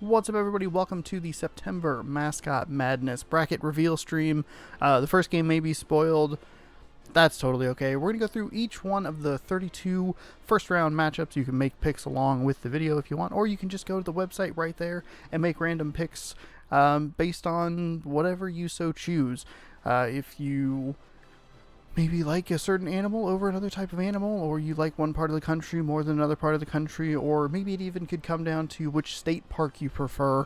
What's up, everybody? Welcome to the September Mascot Madness bracket reveal stream. The first game may be spoiled. That's totally okay. We're going to go through each one of the 32 first-round matchups. You can make picks along with the video if you want, or you can just go to the website right there and make random picks based on whatever you so choose. If you maybe like a certain animal over another type of animal, or you like one part of the country more than another part of the country, or maybe it even could come down to which state park you prefer.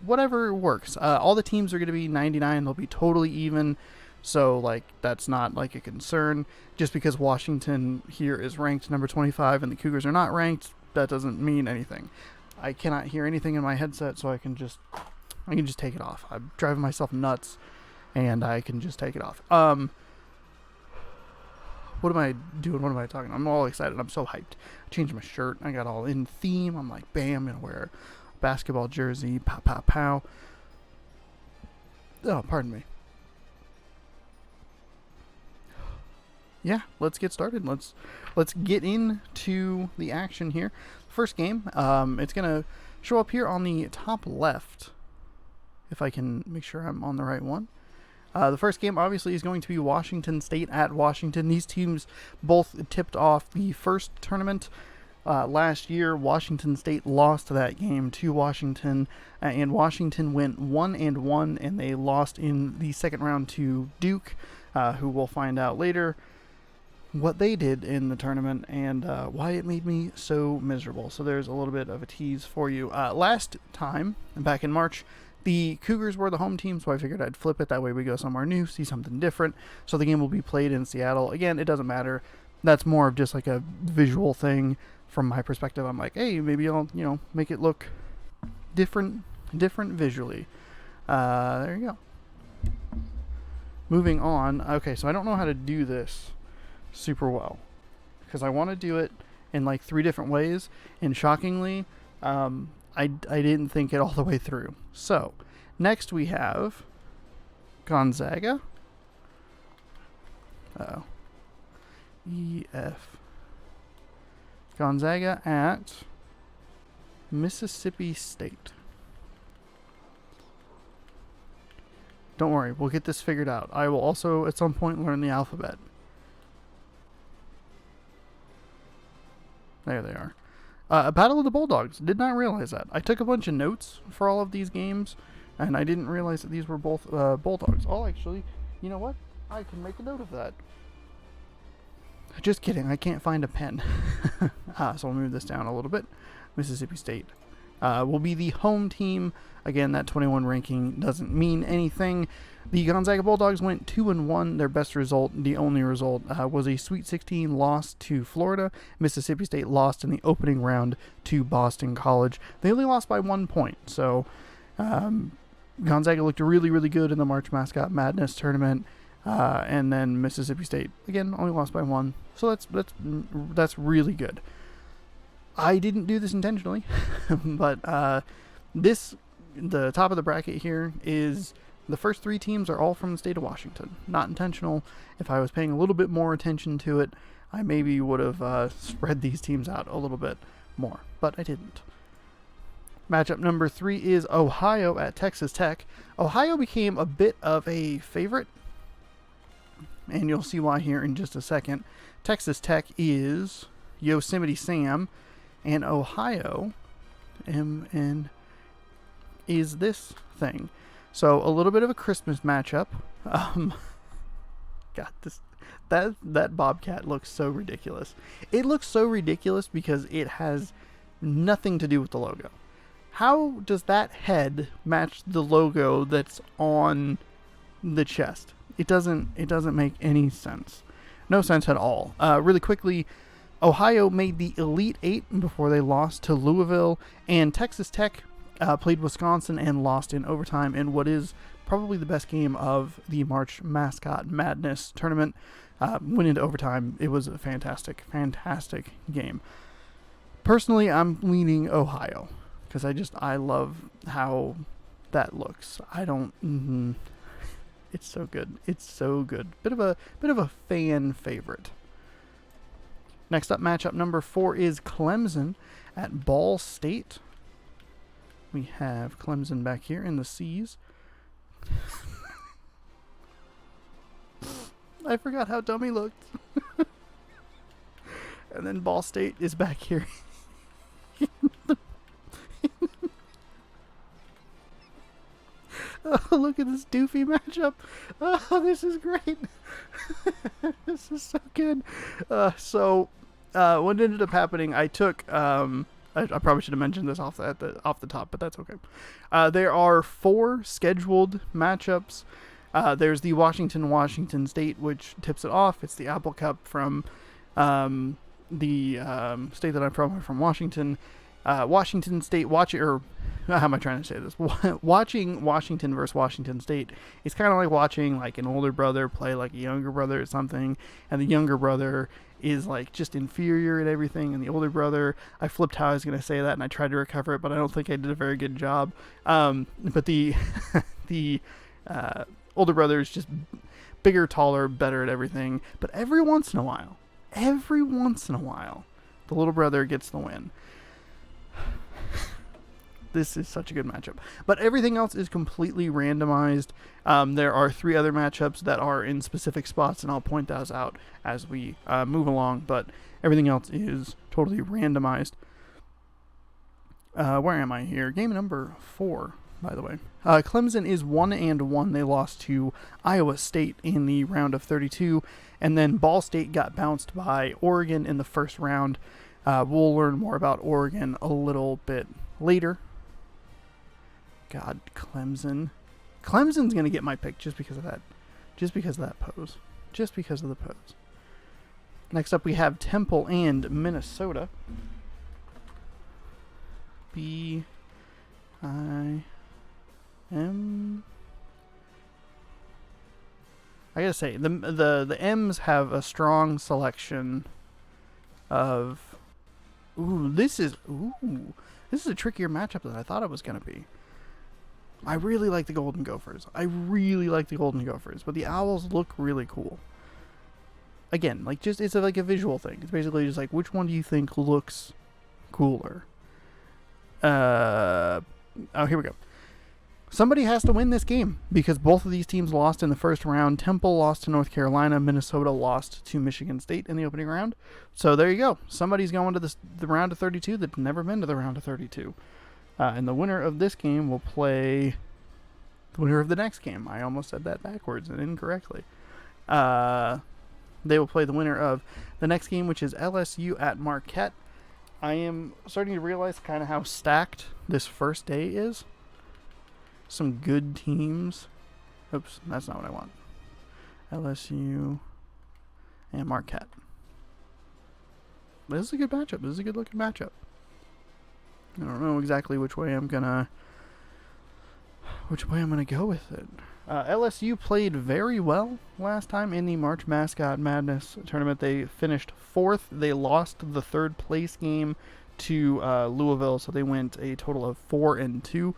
Whatever works. All the teams are going to be 99. They'll be totally even. So, that's not, a concern. Just because Washington here is ranked number 25 and the Cougars are not ranked, that doesn't mean anything. I cannot hear anything in my headset, so I can just take it off. I'm driving myself nuts, and I can just take it off. What am I doing? What am I talking? I'm all excited. I'm so hyped. I changed my shirt. I got all in theme. I'm like, bam, I'm going to wear a basketball jersey. Pow, pow, pow. Oh, pardon me. Yeah, let's get started. Let's get into the action here. First game, it's going to show up here on the top left. If I can make sure I'm on the right one. The first game, obviously, is going to be Washington State at Washington. These teams both tipped off the first tournament last year. Washington State lost that game to Washington, and Washington went 1-1, and they lost in the second round to Duke, who we'll find out later what they did in the tournament and why it made me so miserable. So there's a little bit of a tease for you. Last time, back in March, the Cougars were the home team, so I figured I'd flip it. That way we go somewhere new, see something different. So the game will be played in Seattle. Again, it doesn't matter. That's more of just like a visual thing from my perspective. I'm like, hey, maybe I'll, make it look different visually. There you go. Moving on. Okay, so I don't know how to do this super well because I want to do it in 3 different ways, and shockingly, I didn't think it all the way through. So, next we have Gonzaga. EF. Gonzaga at Mississippi State. Don't worry, we'll get this figured out. I will also, at some point, learn the alphabet. There they are. Battle of the Bulldogs. Did not realize that. I took a bunch of notes for all of these games, and I didn't realize that these were both Bulldogs. Oh, actually, you know what? I can make a note of that. Just kidding. I can't find a pen. So I'll move this down a little bit. Mississippi State will be the home team. Again, that 21 ranking doesn't mean anything. The Gonzaga Bulldogs went 2-1. Their best result, the only result, was a Sweet 16 loss to Florida. Mississippi State lost in the opening round to Boston College. They only lost by 1 point. So Gonzaga looked really, really good in the March Mascot Madness tournament. And then Mississippi State, again, only lost by 1. So that's really good. I didn't do this intentionally, but the top of the bracket here is the first 3 teams are all from the state of Washington. Not intentional. If I was paying a little bit more attention to it, I maybe would have spread these teams out a little bit more, but I didn't. Matchup number 3 is Ohio at Texas Tech. Ohio became a bit of a favorite, and you'll see why here in just a second. Texas Tech is Yosemite Sam, and Ohio is this thing. So a little bit of a Christmas matchup. God, that Bobcat looks so ridiculous. It looks so ridiculous because it has nothing to do with the logo. How does that head match the logo that's on the chest? It doesn't make any sense. No sense at all. Really quickly, Ohio made the Elite 8 before they lost to Louisville, and Texas Tech played Wisconsin and lost in overtime in what is probably the best game of the March Mascot Madness tournament. Went into overtime. It was a fantastic, fantastic game. Personally, I'm leaning Ohio because I love how that looks. It's so good. It's so good. Bit of a fan favorite. Next up, matchup number 4 is Clemson at Ball State. We have Clemson back here in the C's. I forgot how dumb he looked. And then Ball State is back here. Oh, look at this doofy matchup. Oh, this is great. This is so good. What ended up happening, I took... I probably should have mentioned this off the top, but that's okay. There are 4 scheduled matchups. There's the Washington State, which tips it off. It's the Apple Cup from the state that I'm from Washington. Washington State, how am I trying to say this? Watching Washington versus Washington State is kind of like watching like an older brother play like a younger brother or something, and the younger brother is like just inferior at everything, and the older brother, I flipped how I was going to say that, and I tried to recover it, but I don't think I did a very good job. But the older brother is just bigger, taller, better at everything, but every once in a while, the little brother gets the win. This is such a good matchup. But everything else is completely randomized. There are 3 other matchups that are in specific spots, and I'll point those out as we move along. But everything else is totally randomized. Where am I here? Game number 4, by the way. Clemson is 1-1. They lost to Iowa State in the round of 32. And then Ball State got bounced by Oregon in the first round. We'll learn more about Oregon a little bit later. God, Clemson. Clemson's going to get my pick just because of that. Just because of that pose. Just because of the pose. Next up we have Temple and Minnesota. B-I-M. I gotta say, the M's have a strong selection of... This is a trickier matchup than I thought it was going to be. I really like the Golden Gophers. But the Owls look really cool. Again, like it's like a visual thing. It's basically just like, which one do you think looks cooler? Here we go. Somebody has to win this game because both of these teams lost in the first round. Temple lost to North Carolina. Minnesota lost to Michigan State in the opening round. So there you go. Somebody's going to the round of 32 that's never been to the round of 32. And the winner of this game will play the winner of the next game. I almost said that backwards and incorrectly. They will play the winner of the next game, which is LSU at Marquette. I am starting to realize kind of how stacked this first day is. Some good teams. Oops, that's not what I want. LSU and Marquette. This is a good matchup. This is a good looking matchup. I don't know exactly which way I'm gonna go with it. LSU played very well last time in the March Mascot Madness tournament. They finished 4th. They lost the 3rd place game to Louisville, so they went a total of 4-2.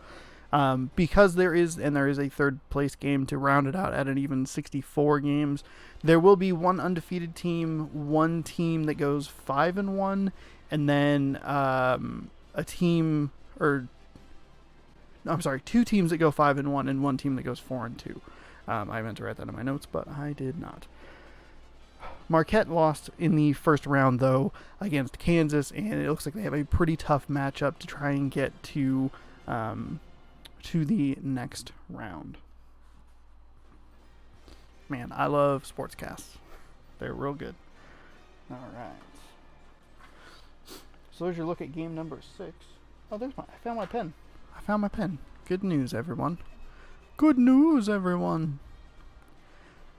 Because there is a 3rd place game to round it out at an even 64 games. There will be one undefeated team, one team that goes 5-1, and then two teams that go 5-1 and one team that goes 4-2. I meant to write that in my notes, but I did not. Marquette lost in the first round, though, against Kansas, and it looks like they have a pretty tough matchup to try and get to the next round. Man, I love sportscasts. They're real good. All right. So as you look at game number 6. Oh, I found my pen. Good news, everyone.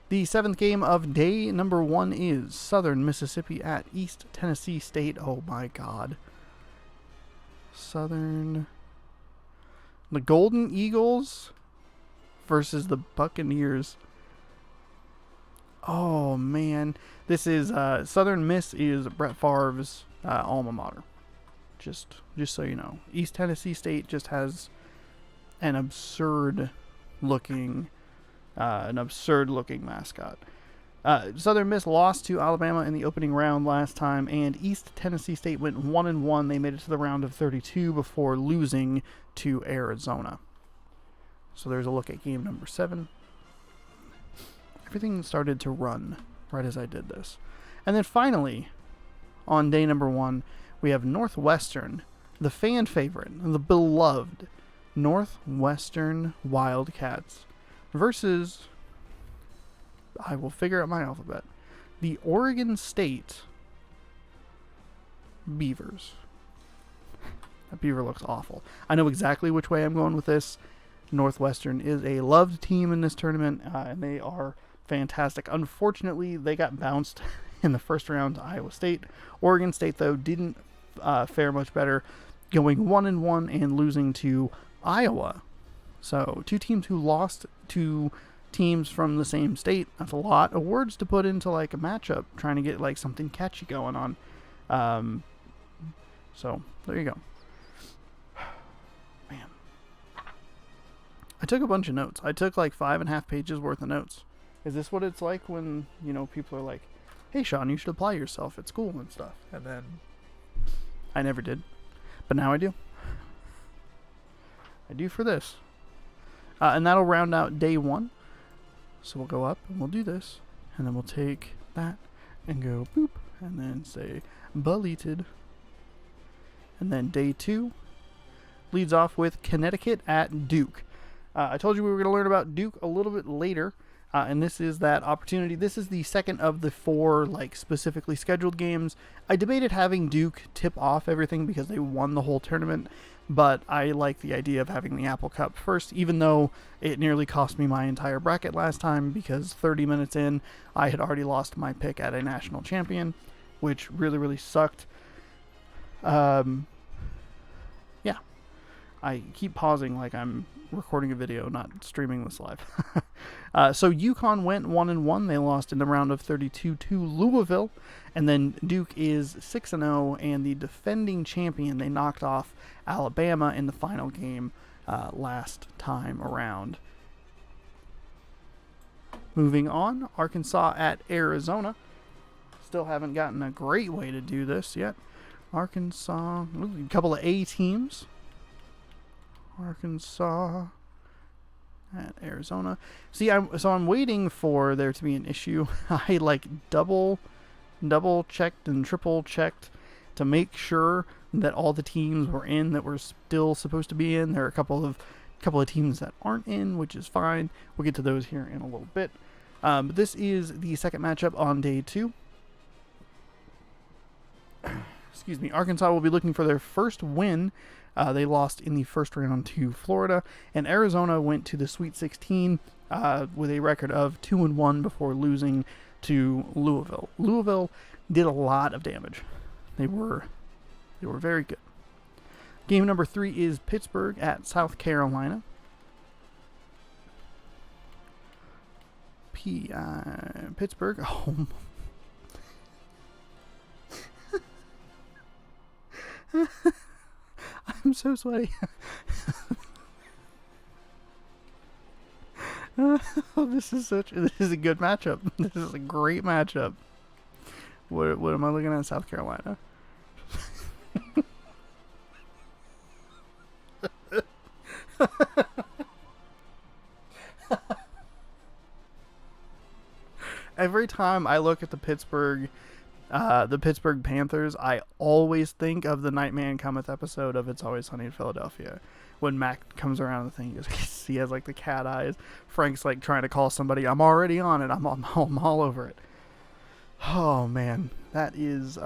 The 7th game of day number 1 is Southern Mississippi at East Tennessee State. Oh my God. The Golden Eagles versus the Buccaneers. Oh man, this is Southern Miss is Brett Favre's alma mater. Just so you know, East Tennessee State just has an absurd looking mascot. Southern Miss lost to Alabama in the opening round last time, and East Tennessee State went 1-1. They made it to the round of 32 before losing to Arizona. So there's a look at game number 7. Everything started to run right as I did this. And then finally, on day number 1, we have Northwestern, the fan favorite, the beloved Northwestern Wildcats versus, I will figure out my alphabet, the Oregon State Beavers. That beaver looks awful. I know exactly which way I'm going with this. Northwestern is a loved team in this tournament, and they are fantastic. Unfortunately, they got bounced in the first round to Iowa State. Oregon State, though, didn't fare much better, going 1-1 and losing to Iowa. So, two teams who lost to teams from the same state. That's a lot of words to put into like a matchup, trying to get like something catchy going on. So, there you go. Man. I took a bunch of notes. I took like 5.5 pages worth of notes. Is this what it's like when, you know, people are like, hey, Sean, you should apply yourself at school and stuff? And then I never did. But now I do. I do for this. And that'll round out day 1. So we'll go up and we'll do this. And then we'll take that and go boop. And then say beleated. And then day 2 leads off with Connecticut at Duke. I told you we were going to learn about Duke a little bit later. And this is that opportunity. This is the second of the 4 like specifically scheduled games. I debated having Duke tip off everything because they won the whole tournament, but I like the idea of having the Apple Cup first, even though it nearly cost me my entire bracket last time because 30 minutes in, I had already lost my pick at a national champion, which really, really sucked. Yeah. I keep pausing like I'm recording a video, not streaming this live. So UConn went 1-1. They lost in the round of 32 to Louisville. And then Duke is 6-0 and the defending champion. They knocked off Alabama in the final game last time around. Moving on, Arkansas at Arizona. Still haven't gotten a great way to do this yet. Arkansas, a couple of A teams. Arkansas at Arizona. See, I'm waiting for there to be an issue. I like double checked and triple checked to make sure that all the teams were in that were still supposed to be in. There are a couple of teams that aren't in, which is fine. We'll get to those here in a little bit. But this is the second matchup on day 2. Excuse me. Arkansas will be looking for their first win. They lost in the first round to Florida, and Arizona went to the Sweet 16 with a record of 2-1 before losing to Louisville. Louisville did a lot of damage. They were very good. Game number 3 is Pittsburgh at South Carolina. Pittsburgh. Oh. I'm so sweaty. This is a good matchup. This is a great matchup. What am I looking at? South Carolina. Every time I look at the Pittsburgh Panthers, I always think of the Nightman Cometh episode of It's Always Sunny in Philadelphia. When Mac comes around the thing, he has like the cat eyes. Frank's like trying to call somebody. I'm already on it. I'm all over it. Oh man, that is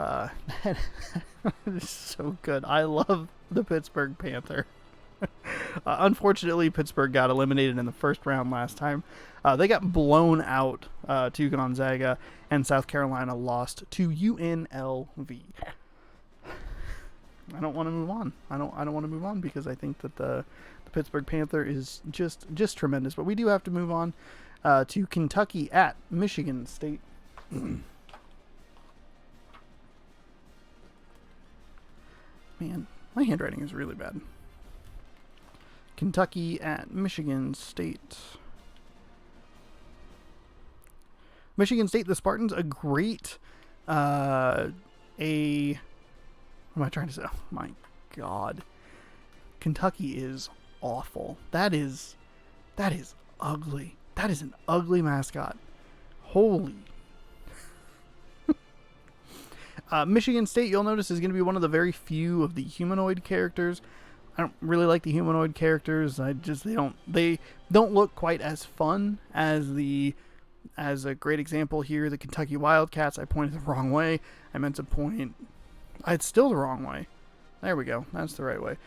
so good. I love the Pittsburgh Panther. Unfortunately, Pittsburgh got eliminated in the first round last time. They got blown out to Gonzaga, and South Carolina lost to UNLV. I don't want to move on. I don't want to move on because I think that the Pittsburgh Panther is just tremendous. But we do have to move on to Kentucky at Michigan State. Man, my handwriting is really bad. Kentucky at Michigan State. Michigan State, the Spartans, a great, what am I trying to say? Oh my God. Kentucky is awful. That is ugly. That is an ugly mascot. Holy. Michigan State, you'll notice, is going to be one of the very few of the humanoid characters. I don't really like the humanoid characters. They don't look quite as fun as a great example here, the Kentucky Wildcats. I pointed the wrong way. I meant to point. It's still the wrong way. There we go. That's the right way.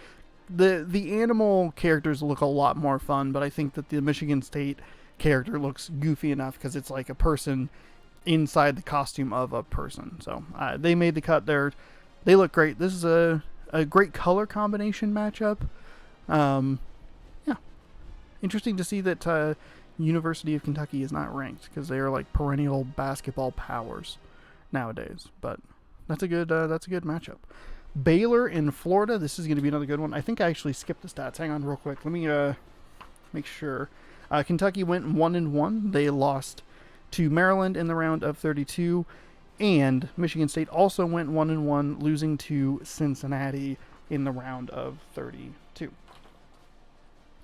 The animal characters look a lot more fun, but I think that the Michigan State character looks goofy enough because it's like a person inside the costume of a person. So they made the cut there. They look great. This is a great color combination matchup. Yeah. Interesting to see that University of Kentucky is not ranked because they are like perennial basketball powers nowadays. But that's a good matchup. Baylor in Florida. This is going to be another good one. I think I actually skipped the stats. Hang on real quick. Let me make sure. Kentucky went 1-1. They lost to Maryland in the round of 32. And Michigan State also went 1-1, losing to Cincinnati in the round of 32.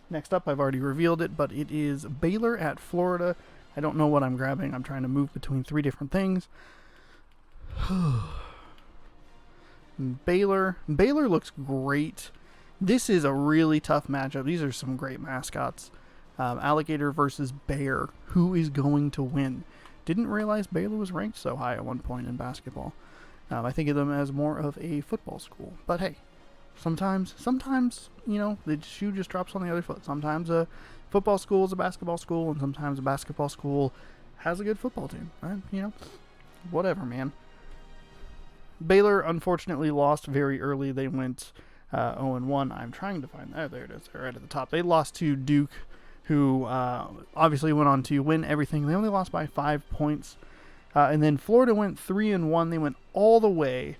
Next up, I've already revealed it, but it is Baylor at Florida. I don't know what I'm grabbing. I'm trying to move between three different things. Baylor looks great. This is a really tough matchup. These are some great mascots. Alligator versus bear. Who is going to win? Didn't realize Baylor was ranked so high at one point in basketball. I think of them as more of a football school. But hey, sometimes, the shoe just drops on the other foot. Sometimes a football school is a basketball school, and sometimes a basketball school has a good football team. Whatever, man. Baylor, unfortunately, lost very early. They went 0-1. I'm trying to find that. There it is. They're right at the top. They lost to Duke, who obviously went on to win everything. They only lost by 5 points. And then Florida went 3-1. They went all the way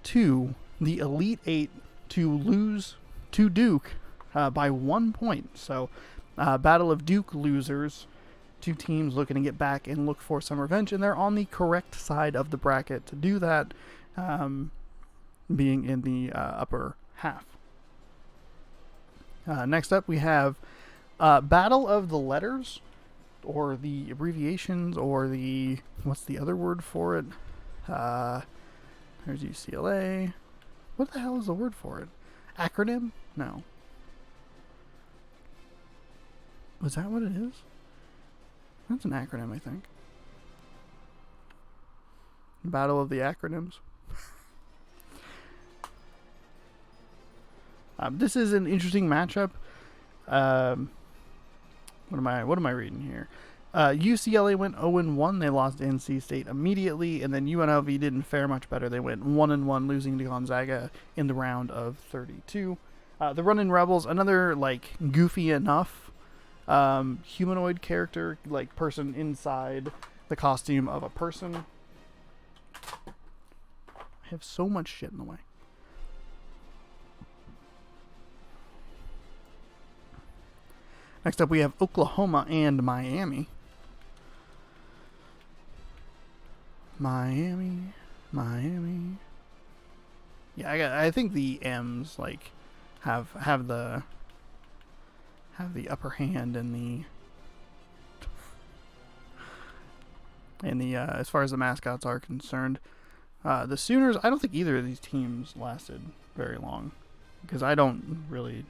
to the Elite Eight to lose to Duke by 1 point. So, Battle of Duke losers. Two teams looking to get back and look for some revenge. And they're on the correct side of the bracket to do that, being in the upper half. Next up, we have Battle of the Letters, or the abbreviations, or what's the other word for it? There's UCLA. What the hell is the word for it? Acronym? No. Was that what it is? That's an acronym, I think. Battle of the acronyms. This is an interesting matchup. What am I reading here? UCLA went 0-1. They lost to NC State immediately, and then UNLV didn't fare much better. They went 1-1, losing to Gonzaga in the round of 32. The Runnin' Rebels, another goofy enough humanoid character, person inside the costume of a person. I have so much shit in the way. Next up, we have Oklahoma and Miami. Miami. Yeah, I think the M's have the upper hand in the as far as the mascots are concerned. The Sooners, I don't think either of these teams lasted very long because I don't really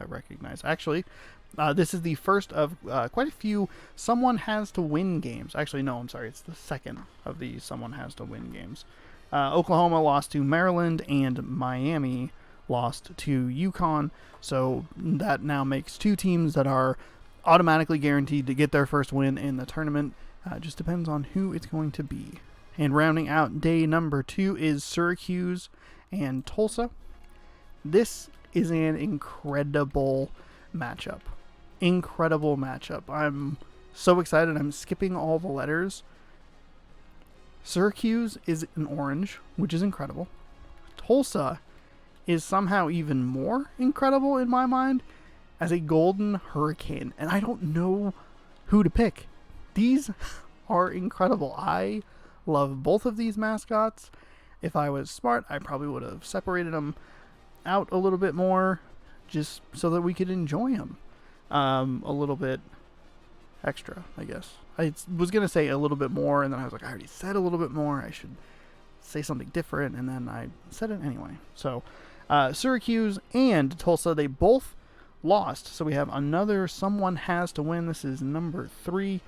recognize. Actually, this is the first of quite a few Someone Has to Win games. Actually, no, I'm sorry. It's the second of the Someone Has to Win games. Oklahoma lost to Maryland, and Miami lost to UConn. So that now makes two teams that are automatically guaranteed to get their first win in the tournament. Just depends on who it's going to be. And rounding out day number 2 is Syracuse and Tulsa. This is an incredible matchup. I'm so excited. I'm skipping all the letters. Syracuse is an orange, which is incredible. Tulsa is somehow even more incredible in my mind as a golden hurricane. And I don't know who to pick. These are incredible. I love both of these mascots. If I was smart, I probably would have separated them out a little bit more just so that we could enjoy them a little bit extra, I guess. I was going to say a little bit more, and then I was like, I already said a little bit more. I should say something different, and then I said it anyway. So Syracuse and Tulsa, they both lost. So we have another someone has to win. This is number 3.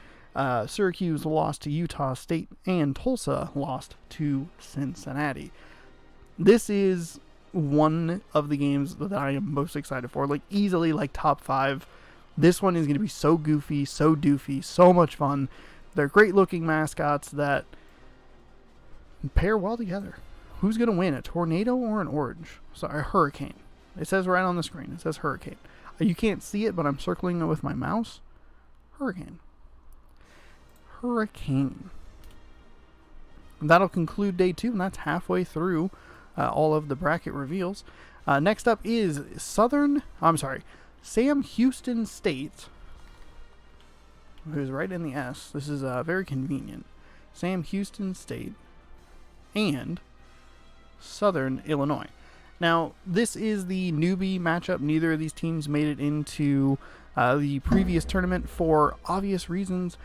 Syracuse lost to Utah State, and Tulsa lost to Cincinnati. This is one of the games that I am most excited for. Like, easily, like, top 5. This one is going to be so goofy, so doofy, so much fun. They're great-looking mascots that pair well together. Who's going to win, a tornado or an orange? Sorry, a hurricane. It says right on the screen. It says hurricane. You can't see it, but I'm circling it with my mouse. Hurricane. Hurricane. And that'll conclude day 2, and that's halfway through all of the bracket reveals. Next up is Sam Houston State, who's right in the S. This is very convenient. Sam Houston State and Southern Illinois. Now, this is the newbie matchup. Neither of these teams made it into the previous tournament for obvious reasons.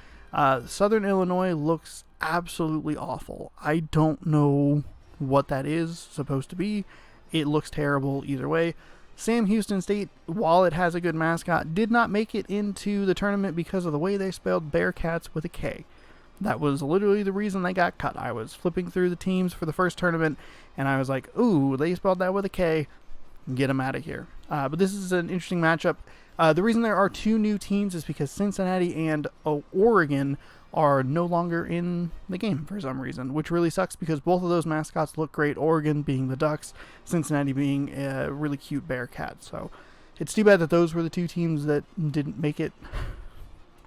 Southern Illinois looks absolutely awful. I don't know what that is supposed to be. It looks terrible either way. Sam Houston State, while it has a good mascot, did not make it into the tournament because of the way they spelled Bearcats with a K. That was literally the reason they got cut. I was flipping through the teams for the first tournament, and I was like, ooh, they spelled that with a K. Get them out of here. But this is an interesting matchup. The reason there are 2 new teams is because Cincinnati and Oregon are no longer in the game for some reason, which really sucks because both of those mascots look great. Oregon being the Ducks, Cincinnati being a really cute Bearcat. So it's too bad that those were the 2 teams that didn't make it.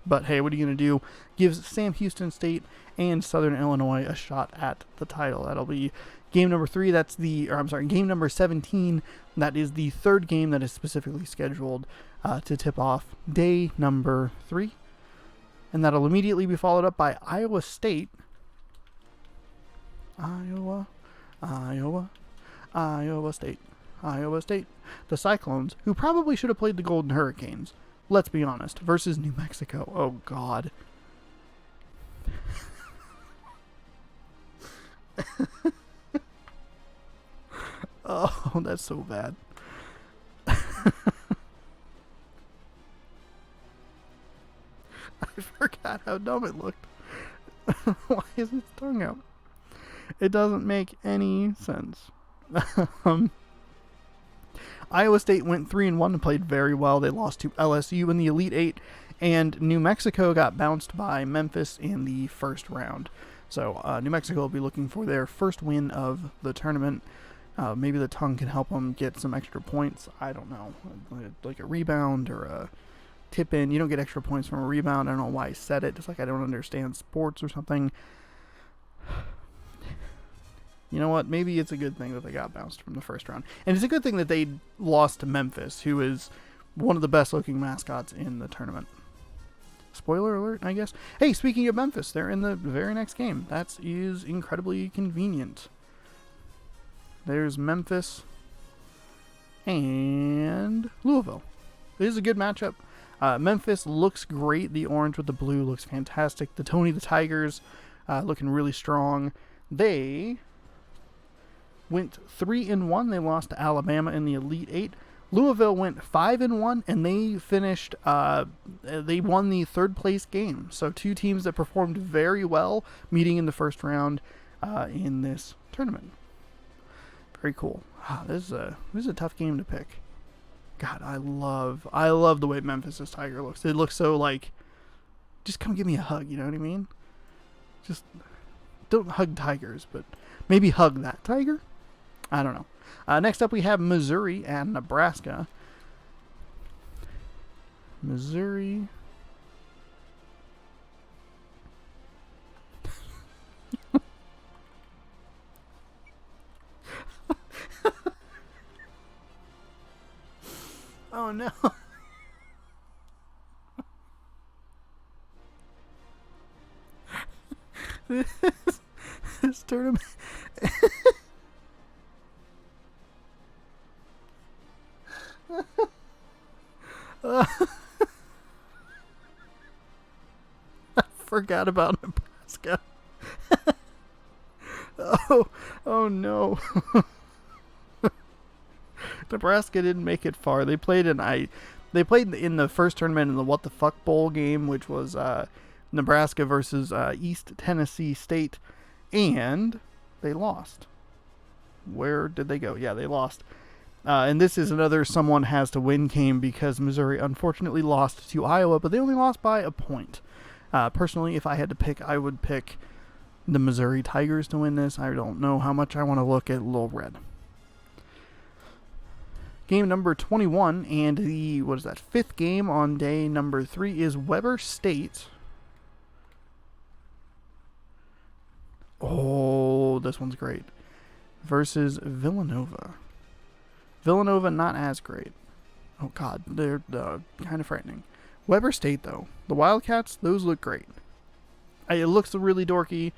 But hey, what are you going to do? Gives Sam Houston State and Southern Illinois a shot at the title. That'll be game number 3. Game number 17. That is the 3rd game that is specifically scheduled to tip off day number 3. And that'll immediately be followed up by Iowa State. Iowa State. The Cyclones, who probably should have played the Golden Hurricanes. Let's be honest. Versus New Mexico. Oh, God. Oh, that's so bad. I forgot how dumb it looked. Why is its tongue out? It doesn't make any sense. Iowa State went 3-1 and played very well. They lost to LSU in the Elite 8, and New Mexico got bounced by Memphis in the first round. So New Mexico will be looking for their first win of the tournament. Maybe the tongue can help them get some extra points. I don't know, like a rebound or a tip in. You don't get extra points from a rebound. I don't know why I said it. Just like I don't understand sports or something. You know what? Maybe it's a good thing that they got bounced from the first round. And it's a good thing that they lost to Memphis, who is one of the best looking mascots in the tournament. Spoiler alert, I guess. Hey, speaking of Memphis, they're in the very next game. That is incredibly convenient. There's Memphis and Louisville. It is a good matchup. Memphis looks great. The orange with the blue looks fantastic. The Tony the Tigers looking really strong. They went 3-1. They lost to Alabama in the Elite 8. Louisville went 5-1, and they finished. They won the 3rd place game. So 2 teams that performed very well, meeting in the first round in this tournament. Very cool. This is a tough game to pick. God, I love the way Memphis' Tiger looks. It looks so like, just come give me a hug. You know what I mean? Just don't hug tigers, but maybe hug that tiger. I don't know. Next up, we have Missouri and Nebraska. Missouri. Oh, no. This tournament. I forgot about Nebraska. Oh no. Nebraska didn't make it far. They played in the first tournament in the What the Fuck Bowl game, which was Nebraska versus East Tennessee State, and they lost. Where did they go? Yeah, they lost. And this is another someone has to win game because Missouri unfortunately lost to Iowa, but they only lost by a point. Personally, if I had to pick, I would pick the Missouri Tigers to win this. I don't know how much I want to look at Little Red. Game number 21, and the, fifth game on day number 3 is Weber State. Oh, this one's great. Versus Villanova. Villanova not as great. Oh god, they're kind of frightening. Weber State though, the Wildcats, those look great. It looks really dorky.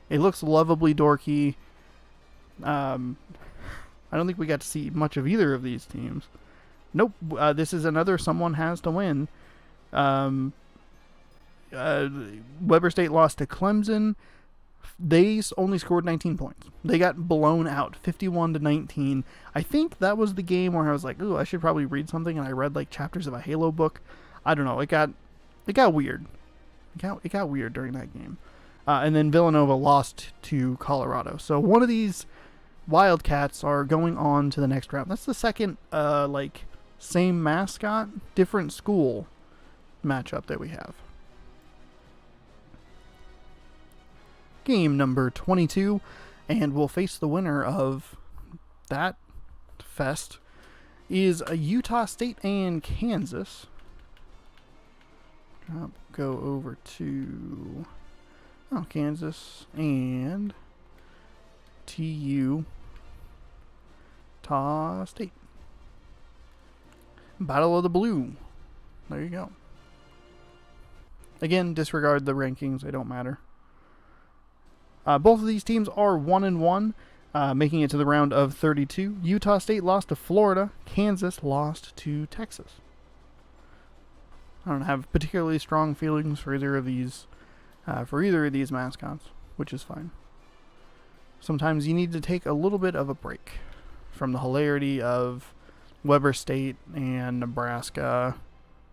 It looks lovably dorky. I don't think we got to see much of either of these teams. Nope, this is another someone has to win. Weber State lost to Clemson. They only scored 19 points. They got blown out, 51-19. I think that was the game where I was like, ooh, I should probably read something, and I read like chapters of a Halo book. I don't know. It got weird. It got weird during that game. And then Villanova lost to Colorado. So one of these Wildcats are going on to the next round. That's the second, same mascot, different school matchup that we have. Game number 22, and we'll face the winner of that fest is a Utah State and Kansas. I'll go over to Kansas and Utah State. Battle of the Blue. There you go. Again, disregard the rankings. They don't matter. Both of these teams are 1-1, making it to the round of 32. Utah State lost to Florida. Kansas lost to Texas. I don't have particularly strong feelings for either of these mascots, which is fine. Sometimes you need to take a little bit of a break from the hilarity of Weber State and Nebraska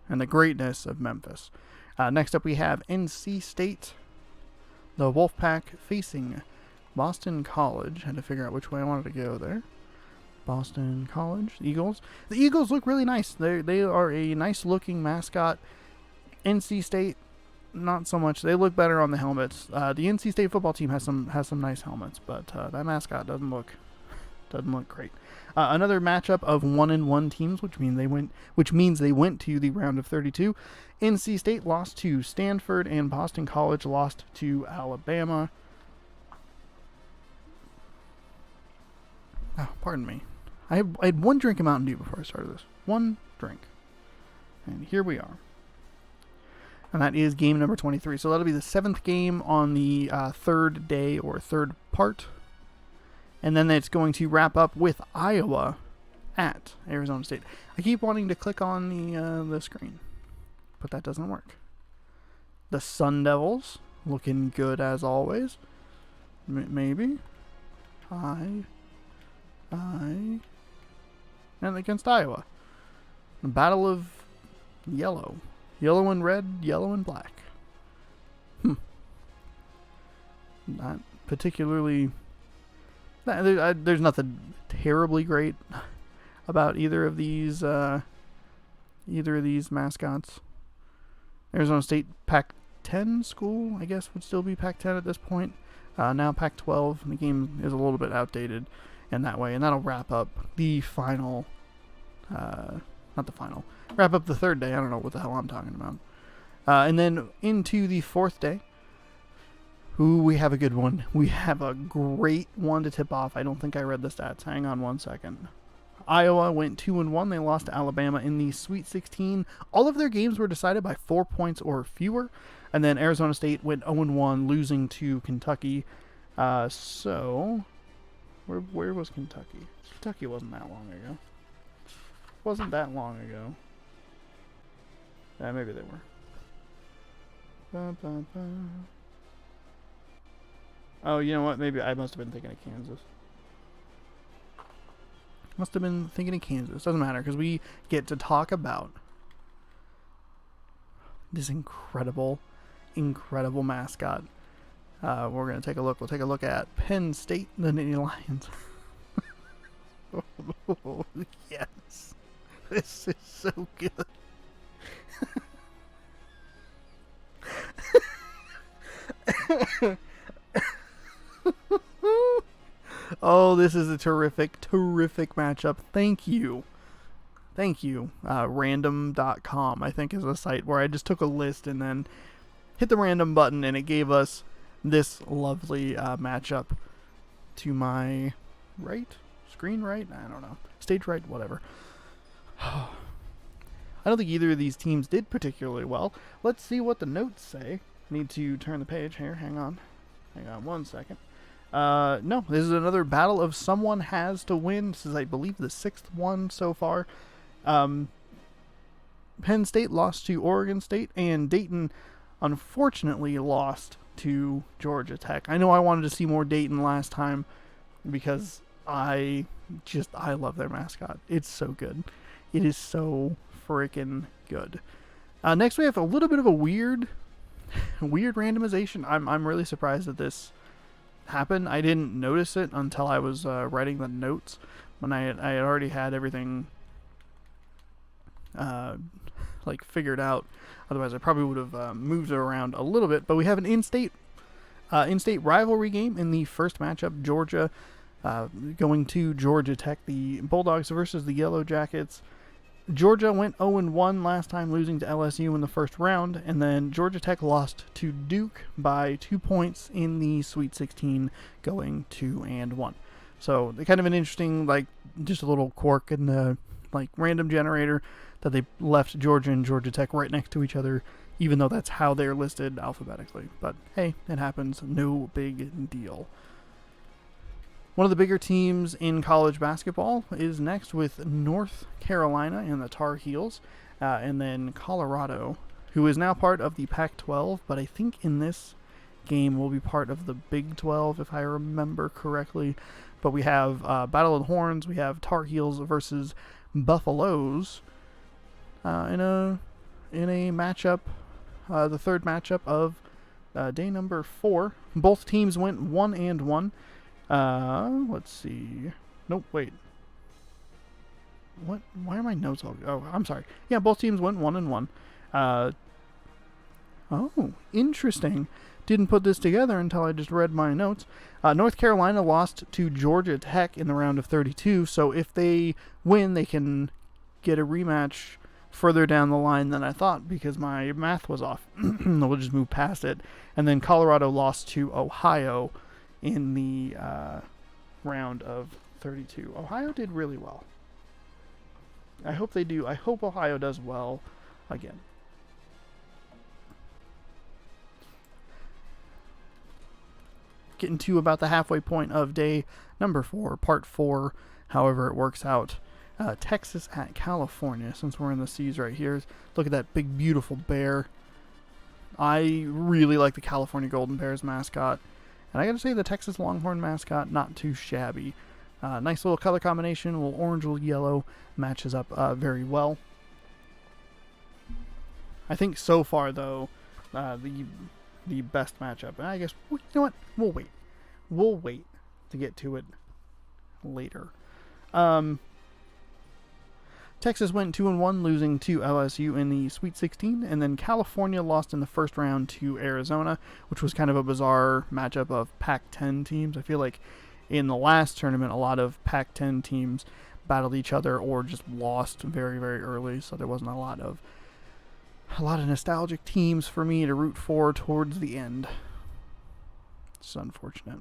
and the greatness of Memphis. Next up we have NC State. The Wolfpack facing Boston College. Had to figure out which way I wanted to go there. Boston College. Eagles. The Eagles look really nice. They are a nice looking mascot. NC State, not so much. They look better on the helmets. The NC State football team has some nice helmets, but that mascot doesn't look great. Another matchup of 1-1 teams, which means they went to the round of 32. NC State lost to Stanford, and Boston College lost to Alabama. Oh, pardon me. I had one drink of Mountain Dew before I started this. One drink. And here we are. And that is game number 23. So that'll be the 7th game on the third day or third part. And then it's going to wrap up with Iowa at Arizona State. I keep wanting to click on the screen, but that doesn't work. The Sun Devils looking good as always. Maybe. And against Iowa. The battle of yellow. Yellow and red, yellow and black. Not particularly... There's nothing terribly great about either of these mascots. Arizona State Pac-10 school, I guess, would still be Pac-10 at this point. Now Pac-12. The game is a little bit outdated in that way, and that'll wrap up the final. Not the final. Wrap up the third day. I don't know what the hell I'm talking about. And then into the 4th day. Ooh, we have a good one. We have a great one to tip off. I don't think I read the stats. Hang on one second. Iowa went 2-1. They lost to Alabama in the Sweet 16. All of their games were decided by 4 points or fewer. And then Arizona State went 0-1, losing to Kentucky. So, where was Kentucky? Kentucky wasn't that long ago. Wasn't that long ago. Maybe they were. Oh, you know what? Maybe I must have been thinking of Kansas. Must have been thinking of Kansas. Doesn't matter, because we get to talk about this incredible mascot. We're going to take a look. We'll take a look at Penn State, the Nittany Lions. Oh, yes. This is so good. Oh, this is a terrific matchup. Thank you. Random.com, I think, is a site where I just took a list and then hit the random button, and it gave us this lovely matchup to my right? Screen right? I don't know. Stage right? Whatever. I don't think either of these teams did particularly well. Let's see what the notes say. Need to turn the page here. Hang on 1 second. No, this is another battle of someone has to win. This is, I believe, the 6th one so far. Penn State lost to Oregon State, and Dayton unfortunately lost to Georgia Tech. I know I wanted to see more Dayton last time because I love their mascot. It's so good. It is so freaking good. Next we have a little bit of a weird randomization. I'm really surprised that this happened. I didn't notice it until I was writing the notes when I had already had everything figured out. Otherwise, I probably would have moved it around a little bit. But we have an in-state rivalry game in the first matchup. Georgia going to Georgia Tech, the Bulldogs versus the Yellow Jackets. Georgia went 0-1 last time, losing to LSU in the first round, and then Georgia Tech lost to Duke by 2 points in the Sweet 16, going 2-1. So kind of an interesting, just a little quirk in the random generator that they left Georgia and Georgia Tech right next to each other, even though that's how they're listed alphabetically. But hey, it happens. No big deal. One of the bigger teams in college basketball is next with North Carolina and the Tar Heels, and then Colorado, who is now part of the Pac-12, but I think in this game will be part of the Big 12, if I remember correctly. But we have Battle of the Horns, we have Tar Heels versus Buffaloes in a matchup, the third matchup of day number 4. Both teams went 1-1. Let's see. Nope, wait. What? Why are my notes all... Oh, I'm sorry. Yeah, both teams went 1-1. Oh, interesting. Didn't put this together until I just read my notes. North Carolina lost to Georgia Tech in the round of 32, so if they win, they can get a rematch further down the line than I thought because my math was off. We'll just move past it. And then Colorado lost to Ohio in the round of 32. Ohio did really well. I hope they do. I hope Ohio does well again. Getting to about the halfway point of day number 4, part 4, however it works out. Texas at California, since we're in the C's right here. Look at that big, beautiful bear. I really like the California Golden Bears mascot. And I gotta say, the Texas Longhorn mascot, not too shabby. Nice little color combination, a little orange, a little yellow, matches up very well. I think so far, though, the best matchup. And I guess, you know what? We'll wait. We'll wait to get to it later. Texas went 2-1, losing to LSU in the Sweet 16, and then California lost in the first round to Arizona, which was kind of a bizarre matchup of Pac-10 teams. I feel like in the last tournament, a lot of Pac-10 teams battled each other or just lost very, very early, so there wasn't a lot of nostalgic teams for me to root for towards the end. It's unfortunate.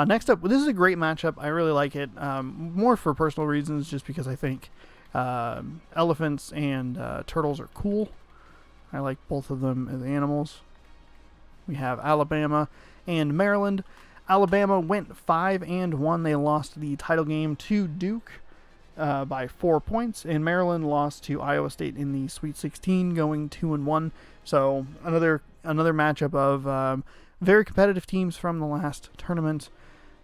Next up, this is a great matchup. I really like it, more for personal reasons, just because I think elephants and turtles are cool. I like both of them as animals. We have Alabama and Maryland. Alabama went 5-1. They lost the title game to Duke by 4 points, and Maryland lost to Iowa State in the Sweet 16, going 2-1. So another matchup of very competitive teams from the last tournament,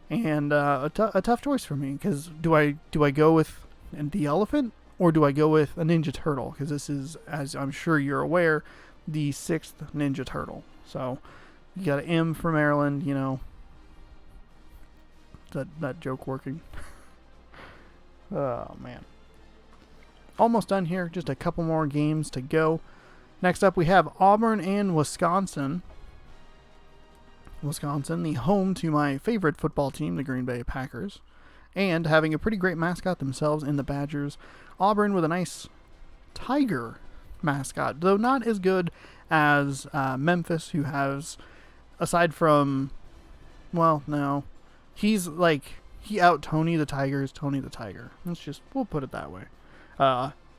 and a tough choice for me, because do I go with the elephant, or do I go with a Ninja Turtle? Because this is, as I'm sure you're aware, the 6th Ninja Turtle. So you got an M for Maryland, you know. That joke working? Oh, man. Almost done here. Just a couple more games to go. Next up, we have Auburn and Wisconsin. Wisconsin, the home to my favorite football team, the Green Bay Packers, and having a pretty great mascot themselves in the Badgers. Auburn with a nice tiger mascot, though not as good as Memphis, who has, aside from, well, no, he's like, he out Tony the Tiger is Tony the Tiger. We'll put it that way.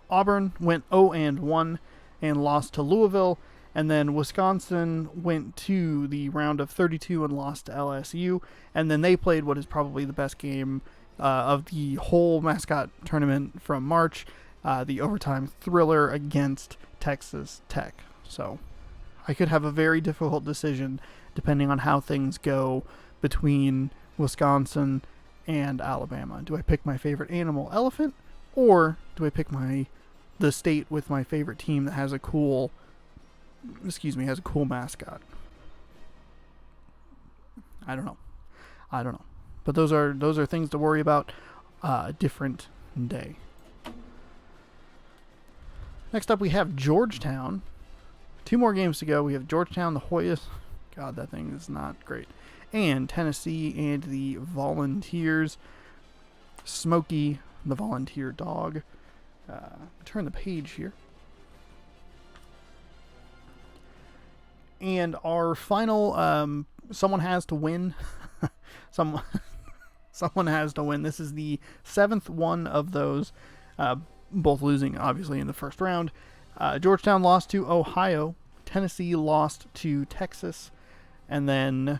Auburn went 0-1 and lost to Louisville, and then Wisconsin went to the round of 32 and lost to LSU, and then they played what is probably the best game of the whole mascot tournament from March, the overtime thriller against Texas Tech. So I could have a very difficult decision depending on how things go between Wisconsin and Alabama. Do I pick my favorite animal, elephant, or do I pick the state with my favorite team that has a cool mascot? I don't know. But those are things to worry about a different day. Next up, we have Georgetown. 2 more games to go. We have Georgetown, the Hoyas. God, that thing is not great. And Tennessee and the Volunteers. Smokey, the Volunteer dog. Turn the page here. And our final, someone has to win. Someone has to win. This is the 7th one of those, both losing, obviously, in the first round. Georgetown lost to Ohio. Tennessee lost to Texas. And then,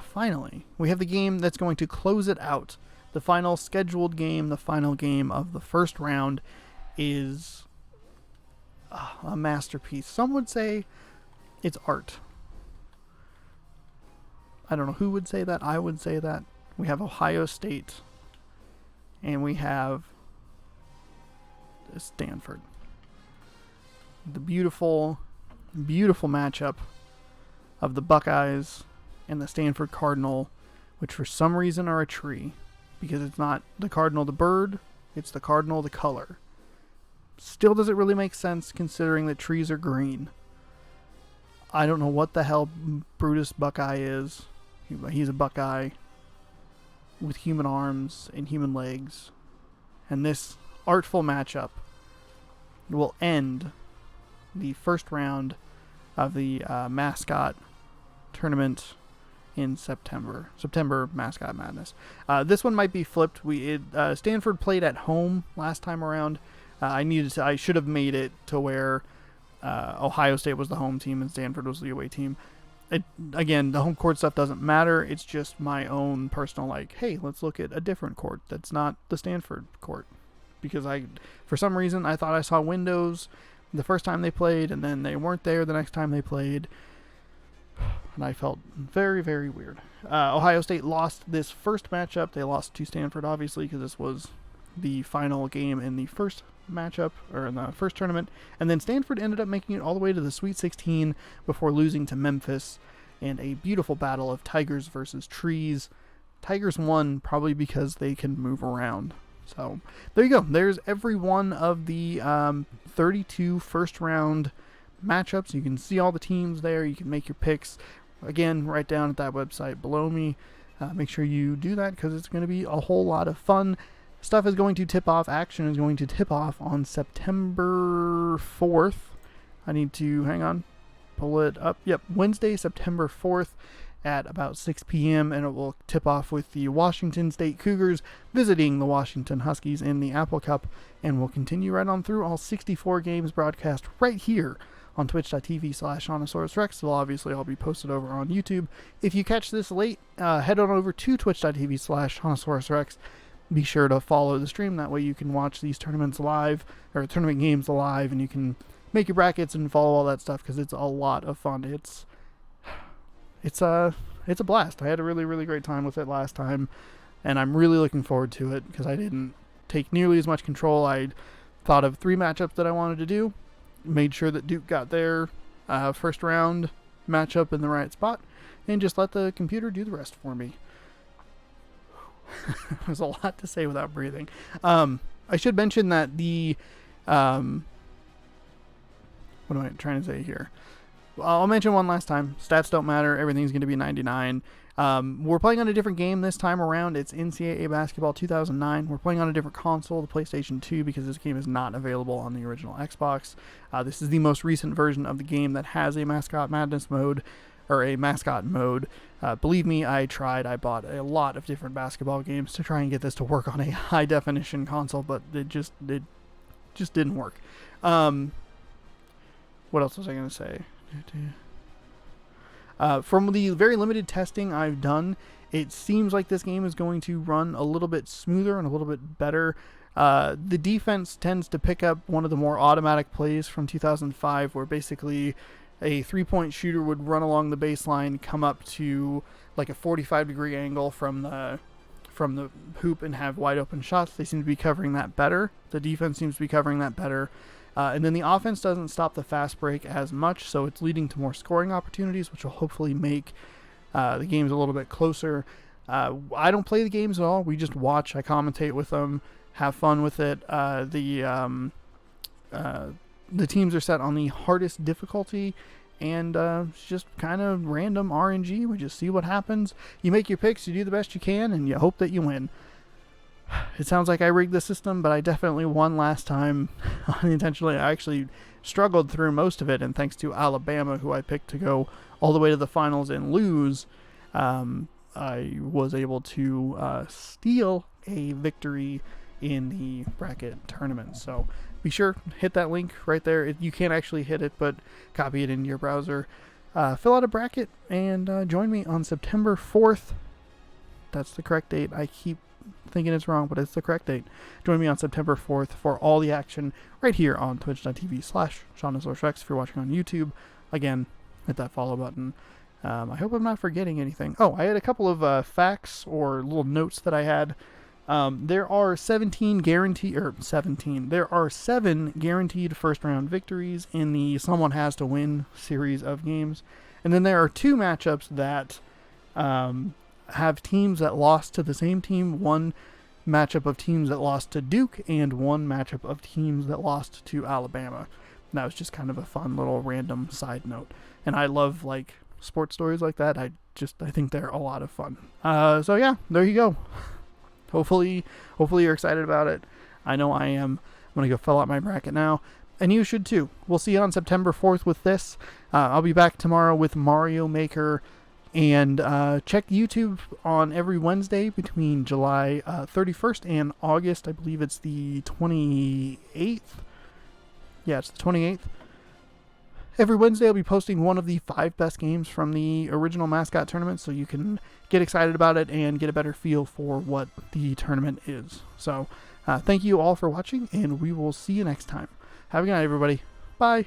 finally, we have the game that's going to close it out. The final scheduled game, the final game of the first round, is a masterpiece. Some would say it's art. I don't know who would say that. I would say that. We have Ohio State, and we have Stanford. The beautiful, beautiful matchup of the Buckeyes and the Stanford Cardinal, which for some reason are a tree, because it's not the cardinal the bird, it's the cardinal the color. Still doesn't really make sense considering that trees are green. I don't know what the hell Brutus Buckeye is. He's a Buckeye with human arms and human legs. And this artful matchup will end the first round of the Mascot tournament in September. September Mascot Madness. This one might be flipped. Stanford played at home last time around. I should have made it to where Ohio State was the home team and Stanford was the away team. Again, the home court stuff doesn't matter. It's just my own personal, hey, let's look at a different court that's not the Stanford court. Because for some reason, I thought I saw windows the first time they played, and then they weren't there the next time they played. And I felt very, very weird. Ohio State lost this first matchup. They lost to Stanford, obviously, because this was the final game in the first matchup, or in the first tournament. And then Stanford ended up making it all the way to the Sweet 16 before losing to Memphis in a beautiful battle of tigers versus trees. Tigers won probably because they can move around. So there you go. There's every one of the 32 first round matchups. You can see all the teams there. You can make your picks. Again, right down at that website below me. Make sure you do that because it's going to be a whole lot of fun. Stuff is going to tip off. Action is going to tip off on September 4th. I need to, hang on, pull it up. Yep, Wednesday, September 4th. at about 6 p.m. and it will tip off with the Washington State Cougars visiting the Washington Huskies in the Apple Cup, and we'll continue right on through all 64 games broadcast right here on twitch.tv/ShaunosaurusRex. They'll obviously all be posted over on YouTube. If you catch this late, head on over to twitch.tv/ShaunosaurusRex. Be sure to follow the stream. That way you can watch these tournaments live, or tournament games live, and you can make your brackets and follow all that stuff, because it's a lot of fun. It's a blast. I had a really, really great time with it last time, and I'm really looking forward to it, because I didn't take nearly as much control. I thought of 3 matchups that I wanted to do, made sure that Duke got their first round matchup in the right spot, and just let the computer do the rest for me. There's a lot to say without breathing. I should mention that the what am I trying to say here? I'll mention one last time. Stats don't matter. Everything's going to be 99. We're playing on a different game this time around. It's NCAA Basketball 2009. We're playing on a different console, the PlayStation 2, because this game is not available on the original Xbox. This is the most recent version of the game that has a Mascot Madness mode, or a mascot mode. Believe me, I tried. I bought a lot of different basketball games to try and get this to work on a high-definition console, but it just didn't work. What else was I going to say? From the very limited testing I've done, it seems like this game is going to run a little bit smoother and a little bit better. The defense tends to pick up one of the more automatic plays from 2005, where basically a 3-point shooter would run along the baseline, come up to like a 45-degree angle from the hoop and have wide open shots. They seem to be covering that better. The defense seems to be covering that better. And then the offense doesn't stop the fast break as much, so it's leading to more scoring opportunities, which will hopefully make the games a little bit closer. I don't play the games at all. We just watch. I commentate with them, have fun with it. The teams are set on the hardest difficulty, and it's just kind of random RNG. We just see what happens. You make your picks, you do the best you can, and you hope that you win. It sounds like I rigged the system, but I definitely won last time unintentionally. I actually struggled through most of it, and thanks to Alabama, who I picked to go all the way to the finals and lose, I was able to steal a victory in the bracket tournament. So be sure, hit that link right there. You can't actually hit it, but copy it into your browser. Fill out a bracket and join me on September 4th. That's the correct date. I keep thinking it's wrong, but it's the correct date. Join me on September 4th for all the action right here on twitch.tv/ShaunosaurusRex. If you're watching on YouTube, again, hit that follow button. I hope I'm not forgetting anything. Oh, I had a couple of facts or little notes that I had. There are 7 guaranteed first round victories in the Someone Has to Win series of games. And then there are 2 matchups that have teams that lost to the same team, 1 matchup of teams that lost to Duke, and 1 matchup of teams that lost to Alabama. And that was just kind of a fun little random side note. And I love like sports stories like that. I think they're a lot of fun. So yeah, there you go. Hopefully you're excited about it. I know I am. I'm going to go fill out my bracket now. And you should too. We'll see you on September 4th with this. I'll be back tomorrow with Mario Maker. And check YouTube on every Wednesday between July 31st and August. I believe it's the 28th. Yeah, it's the 28th. Every Wednesday I'll be posting one of the 5 best games from the original Mascot tournament, so you can get excited about it and get a better feel for what the tournament is. So thank you all for watching, and we will see you next time. Have a good night, everybody. Bye.